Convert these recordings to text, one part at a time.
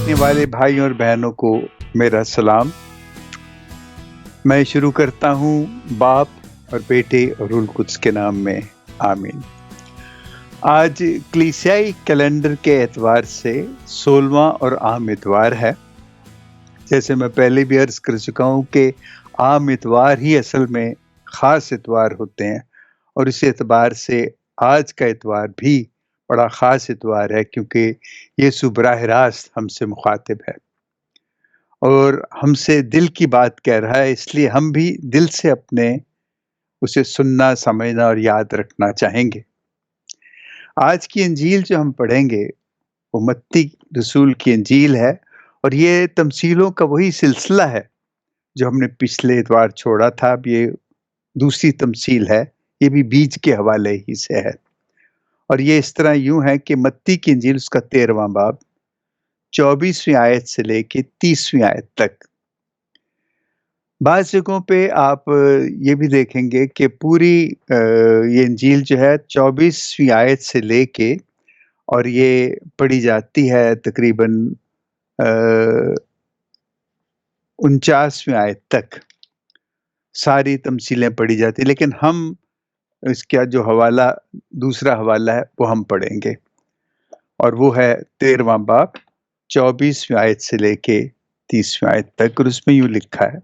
देखने वाले भाई और बहनों को मेरा सलाम। मैं शुरू करता हूँ बाप और बेटे और रूल कुद्स के नाम में, आमीन। आज कलीसियाई कैलेंडर के एतवार से 16वां और आम इतवार है। जैसे मैं पहले भी अर्ज कर चुका हूँ कि आम इतवार ही असल में ख़ास इतवार होते हैं, और इस एतबार से आज का इतवार भी बड़ा ख़ास इतवार है, क्योंकि यीशु बराह रास्त हमसे मुखातिब है और हमसे दिल की बात कह रहा है। इसलिए हम भी दिल से अपने उसे सुनना, समझना और याद रखना चाहेंगे। आज की इंजील जो हम पढ़ेंगे वो मत्ती रसूल की इंजील है, और ये तमसीलों का वही सिलसिला है जो हमने पिछले इतवार छोड़ा था। अब ये दूसरी तमसील है, ये भी बीज के हवाले ही से है। और ये इस तरह यूं है कि मत्ती की इंजील उसका 13वां बाब 24वीं आयत से लेके 30वीं आयत तक। बाज़ जगहों पे आप ये भी देखेंगे कि पूरी ये इंजील जो है 24वीं आयत से लेके और ये पढ़ी जाती है तकरीबन 49वीं आयत तक सारी तमसीलें पढ़ी जाती, लेकिन हम इसका जो हवाला, दूसरा हवाला है, वो हम पढ़ेंगे, और वो है 13वां बाब 24वीं आयत से लेके 30वीं आयत तक। और उसमें यूं लिखा है,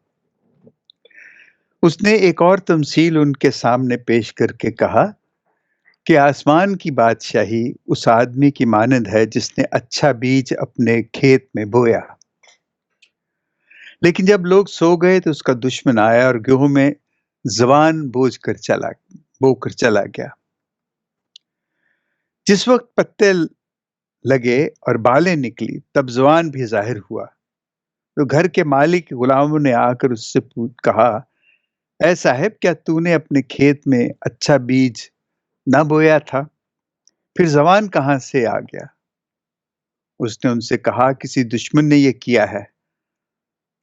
उसने एक और तमसील उनके सामने पेश करके कहा कि आसमान की बादशाही उस आदमी की मानंद है जिसने अच्छा बीज अपने खेत में बोया। लेकिन जब लोग सो गए तो उसका दुश्मन आया और गेहूं में जवान बोकर चला गया। जिस वक्त पत्ते लगे और बालें निकली तब जवान भी जाहिर हुआ। तो घर के मालिक गुलामों ने आकर उससे कहा, ऐ साहब, क्या तूने अपने खेत में अच्छा बीज ना बोया था? फिर जवान कहां से आ गया? उसने उनसे कहा, किसी दुश्मन ने यह किया है।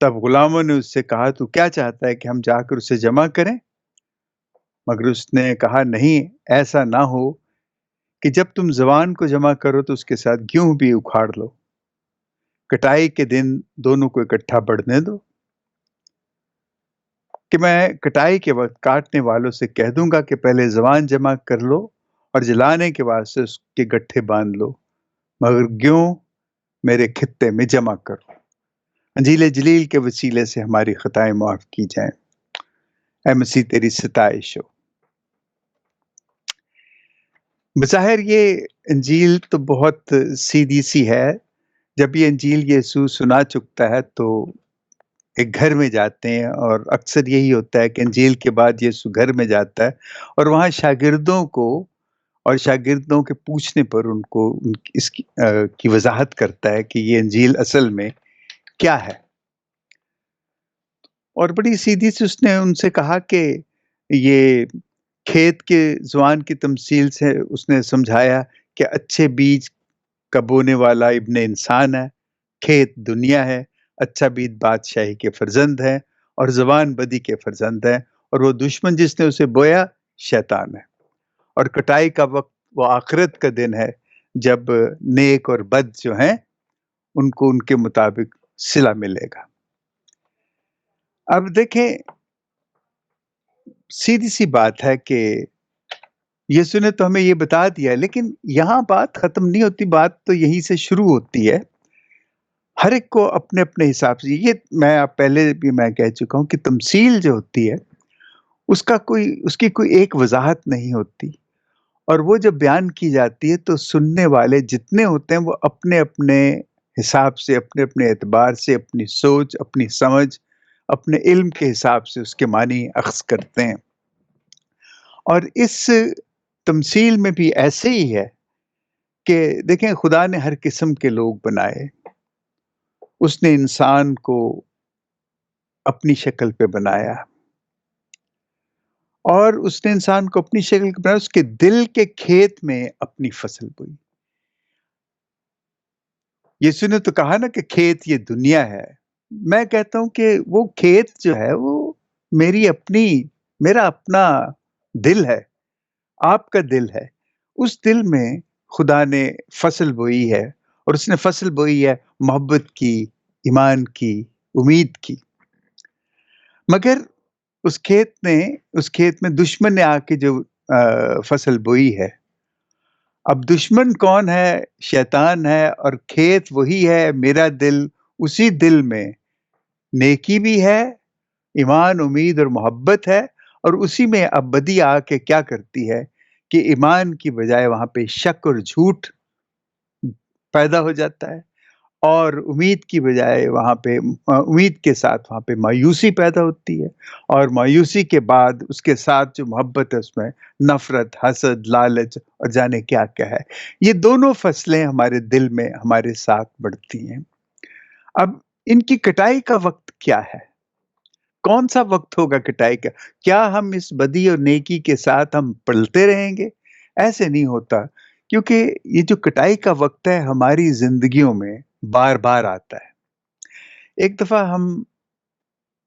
तब गुलामों ने उससे कहा, तू क्या चाहता है कि हम जाकर उसे जमा करें? मगर उसने कहा, नहीं, ऐसा ना हो कि जब तुम जवान को जमा करो तो उसके साथ गेहूं भी उखाड़ लो। कटाई के दिन दोनों को इकट्ठा बढ़ने दो, कि मैं कटाई के वक्त काटने वालों से कह दूंगा कि पहले जवान जमा कर लो और जलाने के बाद से उसके गट्ठे बांध लो, मगर गेहूं मेरे खित्ते में जमा करो। अंजील जलील के वसीले से हमारी खताएं माफ की जाएं। ऐ मसीह तेरी सताइश हो। बज़ाहिर ये अंजील तो बहुत सीधी सी है। जब ये अंजील यीशु सुना चुकता है तो एक घर में जाते हैं, और अक्सर यही होता है कि अंजील के बाद यीशु घर में जाता है और वहाँ शागिर्दों को और शागिर्दों के पूछने पर उनको इसकी की वजाहत करता है कि ये अंजील असल में क्या है। और बड़ी सीधी से उसने उनसे कहा कि ये खेत के जवान की तमसील से उसने समझाया कि अच्छे बीज का बोने वाला इब्ने इंसान है, खेत दुनिया है, अच्छा बीज बादशाही के फर्जंद है और जवान बदी के फर्जंद है, और वो दुश्मन जिसने उसे बोया शैतान है। और कटाई का वक्त वो आखिरत का दिन है जब नेक और बद जो हैं उनको उनके मुताबिक सिला मिलेगा। अब देखें, सीधी सी बात है कि यीशु ने तो हमें ये बता दिया, लेकिन यहाँ बात खत्म नहीं होती, बात तो यहीं से शुरू होती है। हर एक को अपने अपने हिसाब से, ये मैं पहले भी मैं कह चुका हूँ कि तमसील जो होती है उसकी कोई एक वजाहत नहीं होती, और वो जब बयान की जाती है तो सुनने वाले जितने होते हैं वो अपने अपने हिसाब से, अपने अपने एतबार से, अपनी सोच, अपनी समझ, अपने इल्म के हिसाब से उसके मानी अख्ज़ करते हैं। और इस तमसील में भी ऐसे ही है कि देखें, खुदा ने हर किस्म के लोग बनाए। उसने इंसान को अपनी शक्ल पे बनाया, और उसने इंसान को अपनी शक्ल पे बनाया, उसके दिल के खेत में अपनी फसल बोई। यीशु ने तो कहा ना कि खेत ये दुनिया है। मैं कहता हूं कि वो खेत जो है वो मेरा अपना दिल है, आपका दिल है। उस दिल में खुदा ने फसल बोई है, اور उसने फसल बोई है मोहब्बत की, ईमान की, उम्मीद की। मगर उस खेत में दुश्मन ने आके जो फसल बोई है, अब दुश्मन कौन है? शैतान है, और खेत वही है मेरा दिल, उसी दिल में नेकी भी है, ईमान, उम्मीद और मोहब्बत है, और उसी में अब बदी आके क्या करती है कि ईमान की बजाय वहाँ पे शक और झूठ पैदा हो जाता है, और उम्मीद की बजाय वहाँ पे उम्मीद के साथ वहाँ पे मायूसी पैदा होती है, और मायूसी के बाद उसके साथ जो मोहब्बत है उसमें नफ़रत, हसद, लालच और जाने क्या-क्या है। ये दोनों फसलें हमारे दिल में हमारे साथ बढ़ती हैं। अब इनकी कटाई का वक़्त क्या है? कौन-सा वक़्त होगा कटाई का? क्या हम इस बदी और नेकी के साथ हम पलते रहेंगे? ऐसे नहीं होता, क्योंकि ये जो कटाई का वक़्त है हमारी ज़िंदगियों में बार-बार आता है। एक दफ़ा हम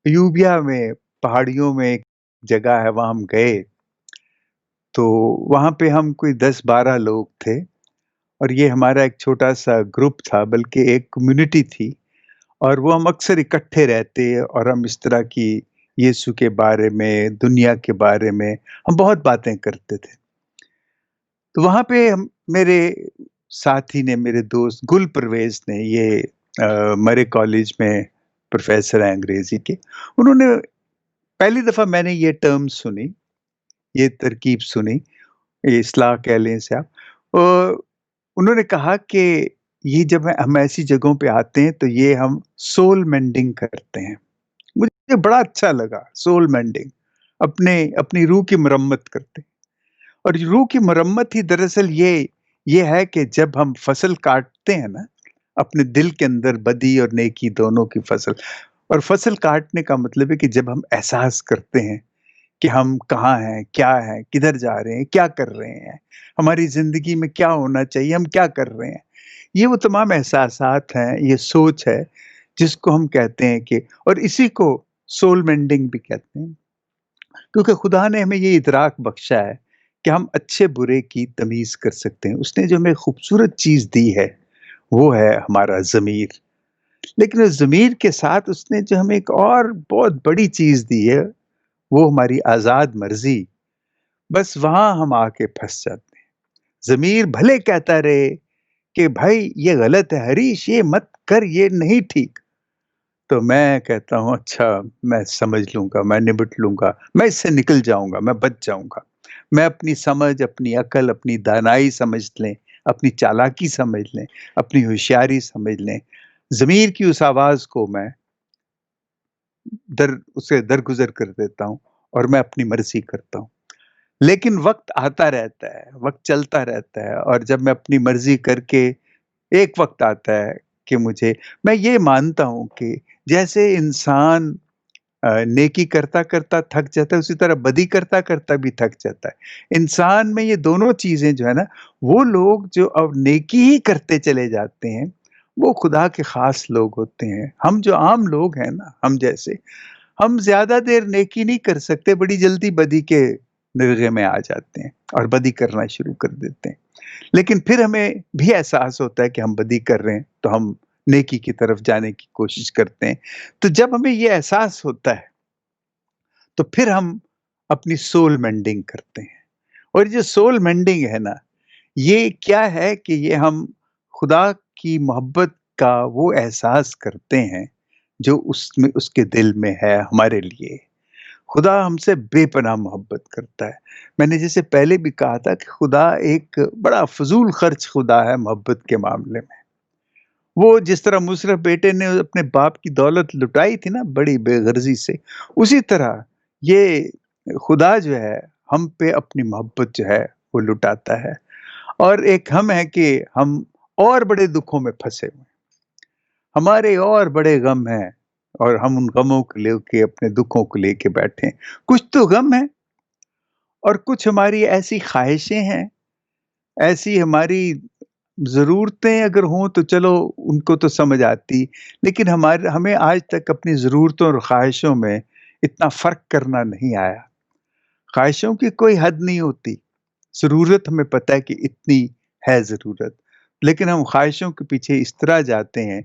यूबिया में, पहाड़ियों में एक जगह है, वहाँ हम गए, तो वहाँ पे हम कोई 10-12 लोग थे, और ये हमारा एक छोटा-सा ग्रुप था, बल्कि एक कम्युनिटी थी, और वो हम अक्सर इकट्ठे रहते, और हम इस तरह की यीशु के बारे में, दुनिया के बारे में हम बहुत बातें करते थे। तो वहाँ पे हम मेरे साथी ने, मेरे दोस्त गुल परवेज़ ने, ये मरे कॉलेज में प्रोफ़ेसर हैं अंग्रेज़ी के। उन्होंने पहली दफ़ा मैंने ये टर्म सुनी, ये तरकीब सुनी, ये इस्लाह कह लें इसे आप। अ, उन्होंने कहा कि ये जब हम ऐसी जगहों पे आते हैं तो ये हम सोल मेंडिंग करते हैं। मुझे बड़ा अच्छा लगा, सोल मेंडिंग, अपनी रूह की मरम्मत करते हैं। और रूह की मरम्मत ही दरअसल ये है कि जब हम फसल काटते हैं ना, अपने दिल के अंदर बदी और नेकी दोनों की फसल, और फसल काटने का मतलब है कि जब हम एहसास करते हैं कि हम कहाँ हैं, क्या हैं, किधर जा रहे हैं, क्या कर रहे हैं, हमारी ज़िंदगी में क्या होना चाहिए, हम क्या कर रहे हैं। ये वो तमाम एहसासात हैं, ये सोच है, जिसको हम कहते हैं कि, और इसी को सोल मेंडिंग भी कहते हैं। क्योंकि खुदा ने हमें ये इदराक बख्शा है कि हम अच्छे-बुरे की तमीज़ कर सकते हैं। उसने जो हमें खूबसूरत चीज़ दी है, वो है हमारा ज़मीर। लेकिन उस ज़मीर के साथ उसने जो हमें एक और बहुत बड़ी चीज़ दी है, वो हमारी आज़ाद मर्ज़ी। बस वहाँ हम आके फँस जाते हैं। ज़मीर भले कहता रहे कि भाई ये गलत है हरीश, ये मत कर, ये नहीं ठीक। तो मैं कहता हूँ अच्छा, मैं समझ लूँगा, मैं निबट लूँगा, मैं इससे निकल जाऊँगा, मैं बच जाऊँगा। मैं अपनी समझ, अपनी अकल, अपनी दानाई समझ लें, अपनी चालाकी समझ लें, अपनी होशियारी समझ लें। ज़मीर की उस आवाज़ को मैं उसे दरगुज़र कर देता हूँ, और मैं अपनी मर्ज़ी करता हूँ। लेकिन वक़्त आता रहता है, वक़्त चलता रहता है, और जब मैं अपनी मर्ज़ी करके एक वक़्त आता है कि मैं ये मानता हूँ कि जैसे इंसान नेकी करता-करता थक जाता है, उसी तरह बदी करता-करता भी थक जाता है। इंसान में ये दोनों चीज़ें जो है ना, वो लोग जो अब नेकी ही करते चले जाते हैं, वो खुदा के ख़ास लोग होते हैं। हम जो आम लोग हैं ना, हम जैसे, हम ज़्यादा देर नेकी नहीं कर सकते, बड़ी जल्दी बदी के निर्गे में आ जाते हैं, और बदी करना शुरू कर देते हैं। लेकिन फिर हमें भी एहसास होता है कि हम बदी कर रहे हैं, तो हम नेकी की तरफ जाने की कोशिश करते हैं। तो जब हमें ये एहसास होता है, तो फिर हम अपनी सोल मेंडिंग करते हैं। और ये सोल मेंडिंग है ना, ये क्या है कि ये हम खुदा की मोहब्बत का वो एहसास करते हैं, जो उसमें उसके दिल में है हमारे लिए। खुदा हमसे बेपनाह मोहब्बत करता है। मैंने जैसे पहले भी कहा था कि खुदा एक बड़ा फ़िज़ूल ख़र्च खुदा है मोहब्बत के मामले में। वो जिस तरह मुशर्रफ बेटे ने अपने बाप की दौलत लुटाई थी ना बड़ी बेग़र्ज़ी से, उसी तरह ये खुदा जो है हम पे अपनी मोहब्बत जो है वो लुटाता है। और एक हम हैं कि हम और बड़े दुखों में फँसे हुए हैं। हमारे और बड़े गम हैं, और हम उन गमों को लेके, अपने दुखों को लेके बैठे हैं। कुछ तो गम है, और कुछ हमारी ऐसी ख़्वाहिशें हैं, ऐसी हमारी ज़रूरतें अगर हों तो चलो उनको तो समझ आती, लेकिन हमें आज तक अपनी ज़रूरतों और ख़्वाहिशों में इतना फ़र्क करना नहीं आया। ख़्वाहिशों की कोई हद नहीं होती, ज़रूरत हमें पता है कि इतनी है ज़रूरत। لیکن ہم خواہشوں کے پیچھے اس طرح جاتے ہیں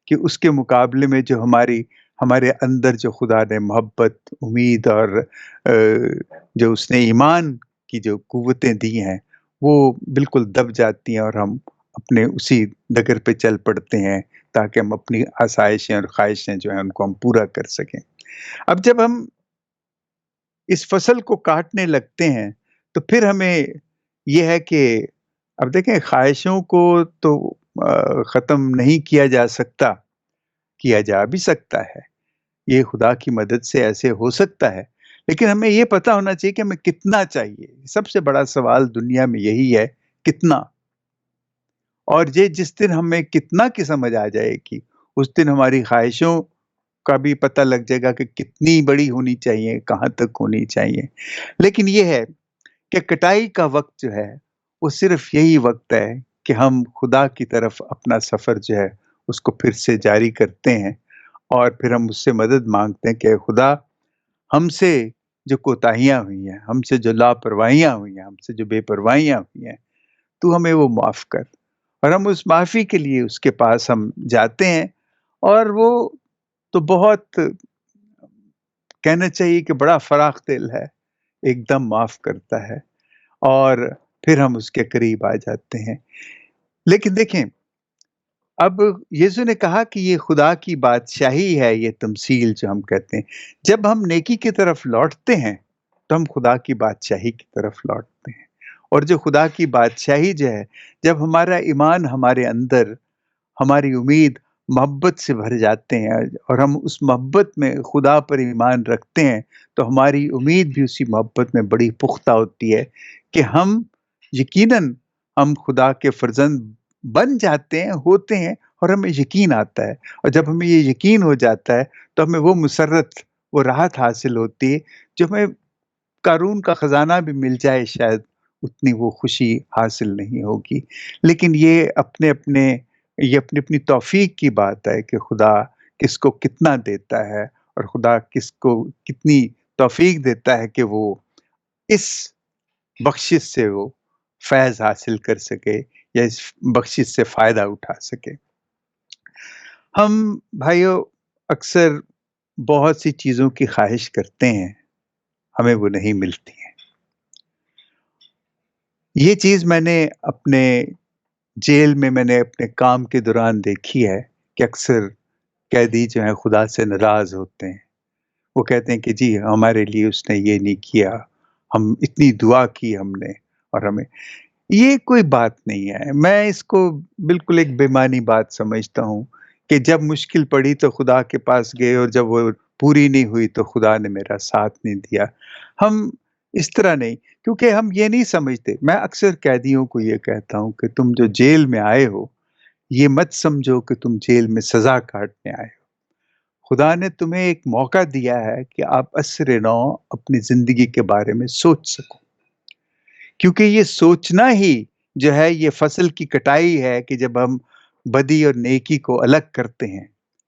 کہ اس کے مقابلے میں جو ہمارے اندر جو خدا نے محبت، امید اور جو اس نے ایمان کی جو قوتیں دی ہیں وہ بالکل دب جاتی ہیں، اور ہم اپنے اسی ڈگر پہ چل پڑتے ہیں تاکہ ہم اپنی آسائشیں اور خواہشیں جو ہیں ان کو ہم پورا کر سکیں۔ اب جب ہم اس فصل کو کاٹنے لگتے ہیں تو پھر ہمیں یہ ہے کہ اب دیکھیں خواہشوں کو تو ختم نہیں کیا جا سکتا، کیا جا بھی سکتا ہے، یہ خدا کی مدد سے ایسے ہو سکتا ہے، لیکن ہمیں یہ پتا ہونا چاہیے کہ ہمیں کتنا چاہیے۔ سب سے بڑا سوال دنیا میں یہی ہے، کتنا؟ اور یہ جس دن ہمیں کتنا کی سمجھ آ جائے گی، اس دن ہماری خواہشوں کا بھی پتہ لگ جائے گا کہ کتنی بڑی ہونی چاہیے، کہاں تک ہونی چاہیے۔ لیکن یہ ہے کہ کٹائی کا وقت جو ہے وہ صرف یہی وقت ہے کہ ہم خدا کی طرف اپنا سفر جو ہے اس کو پھر سے جاری کرتے ہیں، اور پھر ہم اس سے مدد مانگتے ہیں کہ خدا، ہم سے جو کوتاہیاں ہوئی ہیں، ہم سے جو لاپرواہیاں ہوئی ہیں، ہم سے جو بے پروائیاں ہوئی ہیں، تو ہمیں وہ معاف کر۔ اور ہم اس معافی کے لیے اس کے پاس ہم جاتے ہیں، اور وہ تو بہت کہنا چاہیے کہ بڑا فراخ دل ہے، ایک دم معاف کرتا ہے، اور پھر ہم اس کے قریب آ جاتے ہیں۔ لیکن دیکھیں، اب یسوع نے کہا کہ یہ خدا کی بادشاہی ہے، یہ تمثیل جو ہم کہتے ہیں۔ جب ہم نیکی کی طرف لوٹتے ہیں تو ہم خدا کی بادشاہی کی طرف لوٹتے ہیں، اور جو خدا کی بادشاہی جو ہے، جب ہمارا ایمان ہمارے اندر، ہماری امید محبت سے بھر جاتے ہیں، اور ہم اس محبت میں خدا پر ایمان رکھتے ہیں، تو ہماری امید بھی اسی محبت میں بڑی پختہ ہوتی ہے کہ ہم یقیناً ہم خدا کے فرزند بن جاتے ہیں، ہوتے ہیں، اور ہمیں یقین آتا ہے۔ اور جب ہمیں یہ یقین ہو جاتا ہے تو ہمیں وہ مسرت، وہ راحت حاصل ہوتی ہے جو ہمیں قارون کا خزانہ بھی مل جائے شاید اتنی وہ خوشی حاصل نہیں ہوگی۔ لیکن یہ اپنے اپنی توفیق کی بات ہے کہ خدا کس کو کتنا دیتا ہے، اور خدا کس کو کتنی توفیق دیتا ہے کہ وہ اس بخشش سے وہ فیض حاصل کر سکے یا اس بخشش سے فائدہ اٹھا سکے۔ ہم بھائیو اکثر بہت سی چیزوں کی خواہش کرتے ہیں، ہمیں وہ نہیں ملتی ہیں۔ یہ چیز میں نے اپنے جیل میں نے اپنے کام کے دوران دیکھی ہے کہ اکثر قیدی جو ہیں خدا سے ناراض ہوتے ہیں۔ وہ کہتے ہیں کہ جی ہمارے لیے اس نے یہ نہیں کیا، ہم اتنی دعا کی ہم نے، اور ہمیں یہ کوئی بات نہیں ہے۔ میں اس کو بالکل ایک بے معنی بات سمجھتا ہوں کہ جب مشکل پڑی تو خدا کے پاس گئے، اور جب وہ پوری نہیں ہوئی تو خدا نے میرا ساتھ نہیں دیا۔ ہم اس طرح نہیں، کیونکہ ہم یہ نہیں سمجھتے۔ میں اکثر قیدیوں کو یہ کہتا ہوں کہ تم جو جیل میں آئے ہو، یہ مت سمجھو کہ تم جیل میں سزا کاٹنے آئے ہو۔ خدا نے تمہیں ایک موقع دیا ہے کہ آپ عصر نو اپنی زندگی کے بارے میں سوچ سکو، کیونکہ یہ سوچنا ہی جو ہے یہ فصل کی کٹائی ہے کہ جب ہم بدی اور نیکی کو الگ کرتے ہیں۔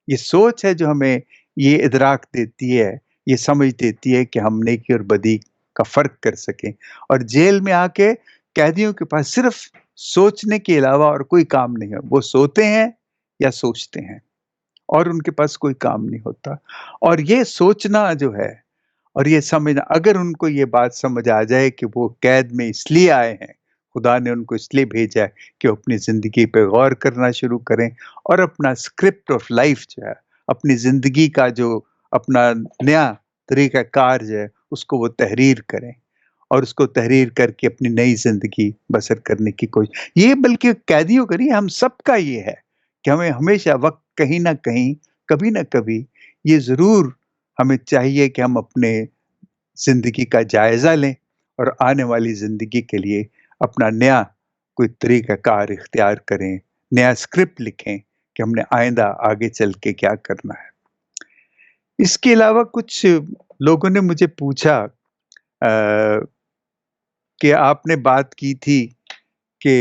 یہ سوچ ہے جو ہمیں یہ ادراک دیتی ہے، یہ سمجھ دیتی ہے کہ ہم نیکی اور بدی کا فرق کر سکیں۔ اور جیل میں آ کے قیدیوں کے پاس صرف سوچنے کے علاوہ اور کوئی کام نہیں ہے۔ وہ سوتے ہیں یا سوچتے ہیں، اور ان کے پاس کوئی کام نہیں ہوتا۔ اور یہ سوچنا جو ہے اور یہ سمجھنا، اگر ان کو یہ بات سمجھ آ جائے کہ وہ قید میں اس لیے آئے ہیں، خدا نے ان کو اس لیے بھیجا ہے کہ وہ اپنی زندگی پہ غور کرنا شروع کریں، اور اپنا اسکرپٹ آف لائف جو ہے، اپنی زندگی کا جو اپنا نیا طریقہ کار جو ہے، اس کو وہ تحریر کریں، اور اس کو تحریر کر کے اپنی نئی زندگی بسر کرنے کی کوشش۔ یہ بلکہ قیدیوں کا نہیں، ہم سب کا یہ ہے کہ ہمیں ہمیشہ وقت کہیں نہ کہیں، کبھی نہ کبھی یہ ضرور ہمیں چاہیے کہ ہم اپنے زندگی کا جائزہ لیں، اور آنے والی زندگی کے لیے اپنا نیا کوئی طریقہ کار اختیار کریں، نیا اسکرپٹ لکھیں کہ ہم نے آئندہ آگے چل کے کیا کرنا ہے۔ اس کے علاوہ کچھ لوگوں نے مجھے پوچھا کہ آپ نے بات کی تھی کہ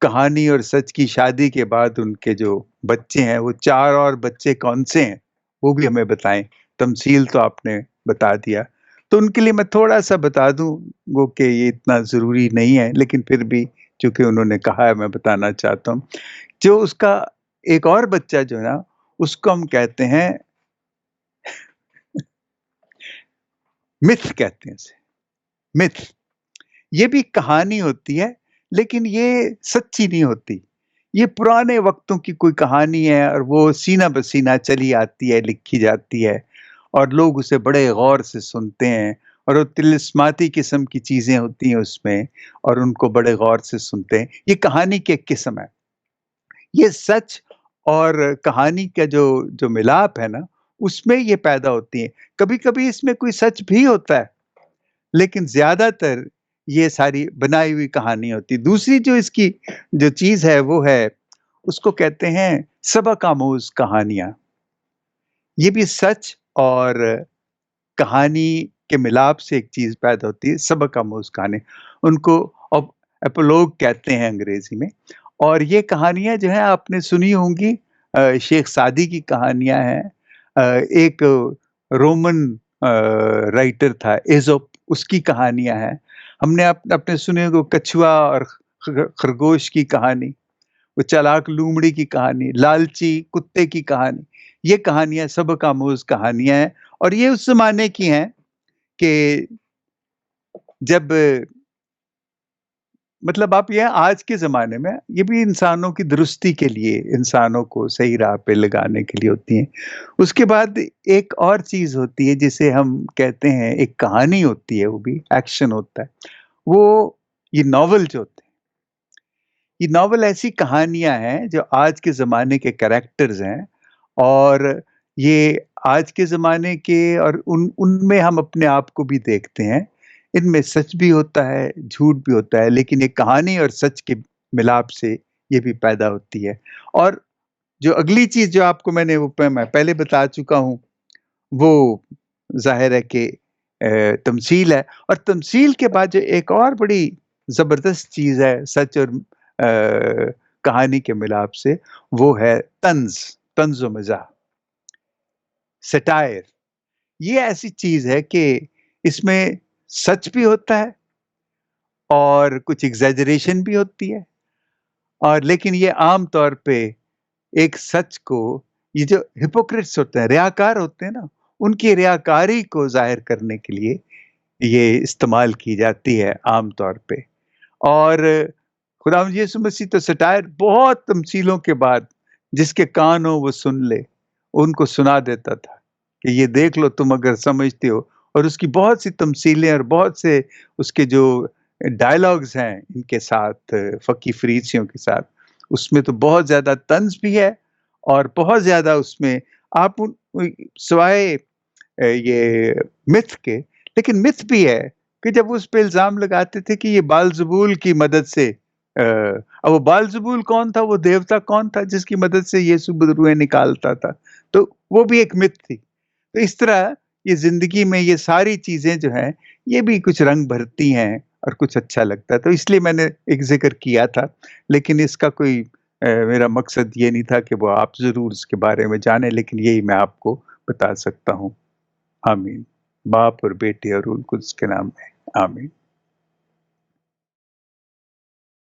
کہانی اور سچ کی شادی کے بعد ان کے جو بچے ہیں وہ 4 اور بچے کون سے ہیں، وہ بھی ہمیں بتائیں۔ تمثیل تو آپ نے بتا دیا، تو ان کے لیے میں تھوڑا سا بتا دوں گو کہ یہ اتنا ضروری نہیں ہے، لیکن پھر بھی चूँकि उन्होंने कहा है मैं बताना चाहता हूँ। जो उसका एक और बच्चा जो है ना, उसको हम कहते हैं मिथ कहते हैं उसे, मिथ। ये भी कहानी होती है, लेकिन ये सच्ची नहीं होती। ये पुराने वक़्तों की कोई कहानी है और वो सीना-ब-सीना चली आती है, लिखी जाती है और लोग उसे बड़े गौर से सुनते हैं और वो तिलिस्माती किस्म की चीज़ें होती हैं उसमें और उनको बड़े गौर से सुनते हैं। ये कहानी की एक किस्म है। ये सच और कहानी का जो जो मिलाप है ना, उसमें ये पैदा होती है। कभी-कभी इसमें कोई सच भी होता है, लेकिन ज़्यादातर ये सारी बनाई हुई कहानी होती है। दूसरी जो इसकी जो चीज़ है वो है, उसको कहते हैं सबक आमूज़ कहानियाँ। ये भी सच और कहानी के मिलाप से एक चीज़ पैदा होती है, सबक आमूज़ कहानी। उनको एपोलॉग कहते हैं अंग्रेज़ी में और ये कहानियाँ जो हैं आपने सुनी होंगी शेख सादी की कहानियाँ हैं। एक रोमन राइटर था एज़ोप उसकी कहानियाँ हैं। हमने आपने सुने होंगे कछुआ और खरगोश की कहानी, वो चालाक लोमड़ी की कहानी, लालची कुत्ते की कहानी। ये कहानियाँ सबक आमूज़ कहानियाँ हैं और ये उस ज़माने की हैं कि जब मतलब आप ये आज के ज़माने में ये भी इंसानों की दुरुस्ती के लिए, इंसानों को सही राह पे लगाने के लिए होती हैं। उसके बाद एक और चीज़ होती है जिसे हम कहते हैं एक कहानी होती है, वो भी एक्शन होता है। वो ये नॉवल जो होते हैं, ये नॉवल ऐसी कहानियाँ हैं जो आज के ज़माने के कैरेक्टर्स हैं और ये आज के ज़माने के और उनमें हम अपने आप को भी देखते हैं। इनमें सच भी होता है, झूठ भी होता है, लेकिन ये कहानी और सच के मिलाप से ये भी पैदा होती है। और जो अगली चीज़ जो आपको मैं पहले बता चुका हूँ, वो ज़ाहिर है कि तमसील है और तमसील के बाद जो एक और बड़ी ज़बरदस्त चीज़ है सच और कहानी के मिलाप से, वो है तंज़ व मज़ाह, सटायर। ये ऐसी चीज़ है कि इसमें सच भी होता है और कुछ एग्ज़ैजरेशन भी होती है और लेकिन ये आम तौर पे एक सच को ये जो हिपोक्रिट्स होते हैं, रियाकार होते हैं ना, उनकी रियाकारी को ज़ाहिर करने के लिए ये इस्तेमाल की जाती है आम तौर पे। और खुदावंद यीशु मसीह तो सटायर बहुत तमसीलों के बाद जिसके कान हो वो सुन ले, उनको सुना देता था कि ये देख लो तुम अगर समझते हो और उसकी बहुत सी तमसीलें और बहुत से उसके जो डायलॉग्स हैं इनके साथ फ़की फरीसियों के साथ, उसमें तो बहुत ज़्यादा तंज़ भी है और बहुत ज़्यादा उसमें आप सिवाय ये मिथ के, लेकिन मिथ भी है कि जब उस पे इल्ज़ाम लगाते थे कि ये बालज़बूल की मदद से अब वो बालज़बूल कौन था? वो देवता कौन था जिसकी मदद से यीशु रूहें निकालता था? तो वो भी एक मिथ थी। तो इस तरह ये ज़िंदगी में ये सारी चीज़ें जो हैं, ये भी कुछ रंग भरती हैं और कुछ अच्छा लगता है। तो इसलिए मैंने एक ज़िक्र किया था, लेकिन इसका कोई मेरा मकसद ये नहीं था कि वो आप ज़रूर इसके बारे में जानें, लेकिन यही मैं आपको बता सकता हूँ। आमीन। बाप और बेटे और रूह कुद्स के नाम में, आमीन।